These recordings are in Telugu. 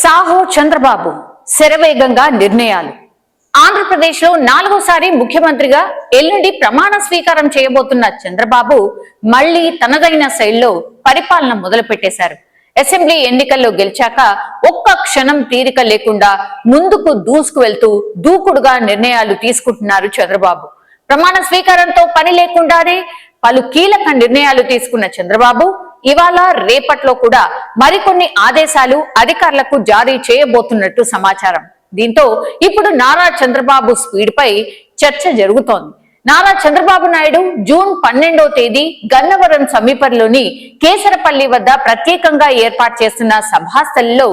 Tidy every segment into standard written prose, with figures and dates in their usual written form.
సాహో చంద్రబాబు శరవేగంగా నిర్ణయాలు. ఆంధ్రప్రదేశ్లో 4వసారి ముఖ్యమంత్రిగా ఎల్లుండి ప్రమాణ స్వీకారం చేయబోతున్న చంద్రబాబు మళ్లీ తనదైన శైలిలో పరిపాలన మొదలుపెట్టేశారు. అసెంబ్లీ ఎన్నికల్లో గెలిచాక ఒక్క క్షణం తీరిక లేకుండా ముందుకు దూసుకు వెళ్తూ దూకుడుగా నిర్ణయాలు తీసుకుంటున్నారు చంద్రబాబు. ప్రమాణ స్వీకారంతో పని లేకుండానే పలు కీలక నిర్ణయాలు తీసుకున్న చంద్రబాబు ఇవాళ రేపట్లో కూడా మరికొన్ని ఆదేశాలు అధికారులకు జారీ చేయబోతున్నట్టు సమాచారం. దీంతో ఇప్పుడు నారా చంద్రబాబు స్పీడ్ పై చర్చ జరుగుతోంది. నారా చంద్రబాబు నాయుడు జూన్ 12వ తేదీ గన్నవరం సమీపంలోని కేసరపల్లి వద్ద ప్రత్యేకంగా ఏర్పాటు చేస్తున్న సభాస్థలిలో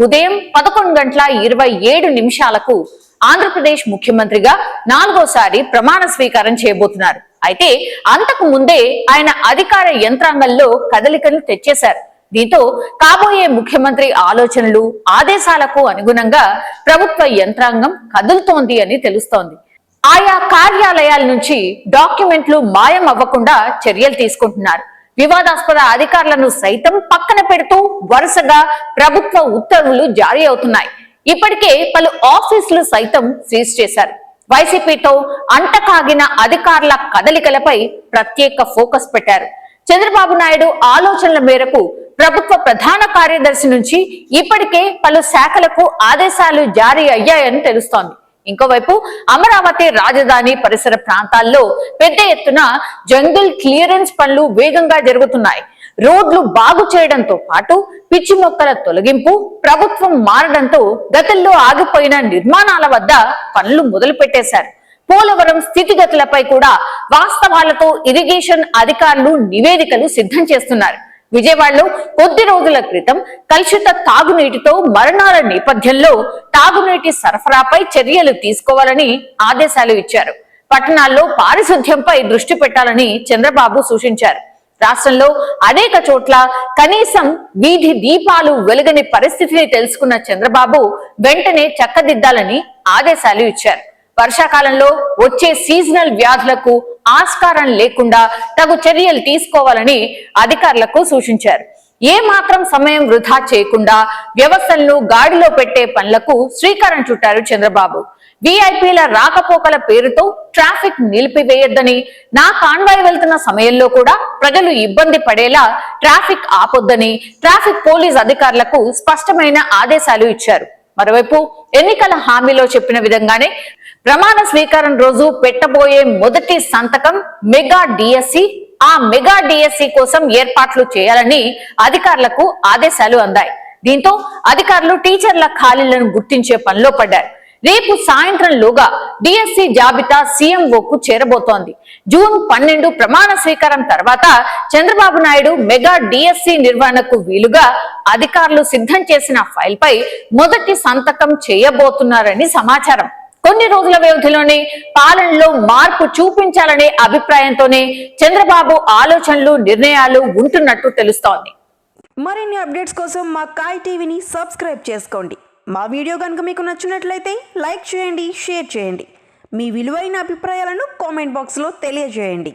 ఉదయం 11:27 ఆంధ్రప్రదేశ్ ముఖ్యమంత్రిగా 4వసారి ప్రమాణ స్వీకారం చేయబోతున్నారు. అయితే అంతకు ముందే ఆయన అధికార యంత్రాంగంలో కదలికలు తెచ్చేశారు. దీంతో కాబోయే ముఖ్యమంత్రి ఆలోచనలు ఆదేశాలకు అనుగుణంగా ప్రభుత్వ యంత్రాంగం కదులుతోంది అని తెలుస్తోంది. ఆయా కార్యాలయాల నుంచి డాక్యుమెంట్లు మాయం అవ్వకుండా చర్యలు తీసుకుంటున్నారు. వివాదాస్పద అధికారులను సైతం పక్కన పెడుతూ వరుసగా ప్రభుత్వ ఉత్తర్వులు జారీ అవుతున్నాయి. ఇప్పటికే పలు ఆఫీసులు సైతం సీజ్ చేశారు. వైసీపీతో అంటకాగిన అధికారుల కదలికలపై ప్రత్యేక ఫోకస్ పెట్టారు. చంద్రబాబు నాయుడు ఆలోచనల మేరకు ప్రభుత్వ ప్రధాన కార్యదర్శి నుంచి ఇప్పటికే పలు శాఖలకు ఆదేశాలు జారీ అయ్యాయని తెలుస్తోంది. ఇంకోవైపు అమరావతి రాజధాని పరిసర ప్రాంతాల్లో పెద్ద ఎత్తున జంగిల్ క్లియరెన్స్ పనులు వేగంగా జరుగుతున్నాయి. రోడ్లు బాగు చేయడంతో పాటు పిచ్చి మొక్కల తొలగింపు, ప్రభుత్వం మారడంతో గతంలో ఆగిపోయిన నిర్మాణాల వద్ద పనులు మొదలు పెట్టేశారు. పోలవరం స్థితిగతులపై కూడా వాస్తవాలతో ఇరిగేషన్ అధికారులు నివేదికలు సిద్ధం చేస్తున్నారు. విజయవాడలో కొద్ది రోజుల క్రితం కలుషిత తాగునీటితో మరణాల నేపథ్యంలో తాగునీటి సరఫరాపై చర్యలు తీసుకోవాలని ఆదేశాలు ఇచ్చారు. పట్టణాల్లో పారిశుధ్యంపై దృష్టి పెట్టాలని చంద్రబాబు సూచించారు. రాష్ట్రంలో అనేక చోట్ల కనీసం వీధి దీపాలు వెలుగని పరిస్థితిని తెలుసుకున్న చంద్రబాబు వెంటనే చక్కదిద్దాలని ఆదేశాలు ఇచ్చారు. వర్షాకాలంలో వచ్చే సీజనల్ వ్యాధులకు ఆస్కారం లేకుండా తగు చర్యలు తీసుకోవాలని అధికారులకు సూచించారు. ఏ మాత్రం సమయం వృధా చేయకుండా వ్యవస్థలను గాడిలో పెట్టే పనులకు శ్రీకారం చుట్టారు చంద్రబాబు. విఐపీల రాకపోకల పేరుతో ట్రాఫిక్ నిలిపివేయొద్దని, నా కాన్వాయ్ వెళ్తున్న సమయంలో కూడా ప్రజలు ఇబ్బంది పడేలా ట్రాఫిక్ ఆపొద్దని ట్రాఫిక్ పోలీస్ అధికారులకు స్పష్టమైన ఆదేశాలు ఇచ్చారు. మరోవైపు ఎన్నికల హామీలో చెప్పిన విధంగానే ప్రమాణ స్వీకారం రోజు పెట్టబోయే మొదటి సంతకం మెగా డిఎస్సి. ఆ మెగా డిఎస్సి కోసం ఏర్పాట్లు చేయాలని అధికారులకు ఆదేశాలు అందాయి. దీంతో అధికారులు టీచర్ల ఖాళీలను గుర్తించే పనిలో పడ్డారు. రేపు సాయంత్రంలోగా డిఎస్సి జాబితా సీఎంఓకు చేరబోతోంది. జూన్ 12 ప్రమాణ స్వీకారం తర్వాత చంద్రబాబు నాయుడు మెగా డిఎస్సి నిర్వహణకు వీలుగా అధికారులు సిద్ధం చేసిన ఫైల్ పై మొదటి సంతకం చేయబోతున్నారని సమాచారం. కొన్ని రోజుల వ్యవధిలోనే పాలనలో మార్పు చూపించాలనే అభిప్రాయంతోనే చంద్రబాబు ఆలోచనలు నిర్ణయాలు ఉంటున్నట్టు తెలుస్తోంది. మరిన్ని అప్డేట్స్ కోసం మా కాయ్ టీవీని సబ్స్క్రైబ్ చేసుకోండి. మా వీడియో కనుక మీకు నచ్చినట్లయితే లైక్ చేయండి, షేర్ చేయండి. మీ విలువైన అభిప్రాయాలను కామెంట్ బాక్స్లో తెలియజేయండి.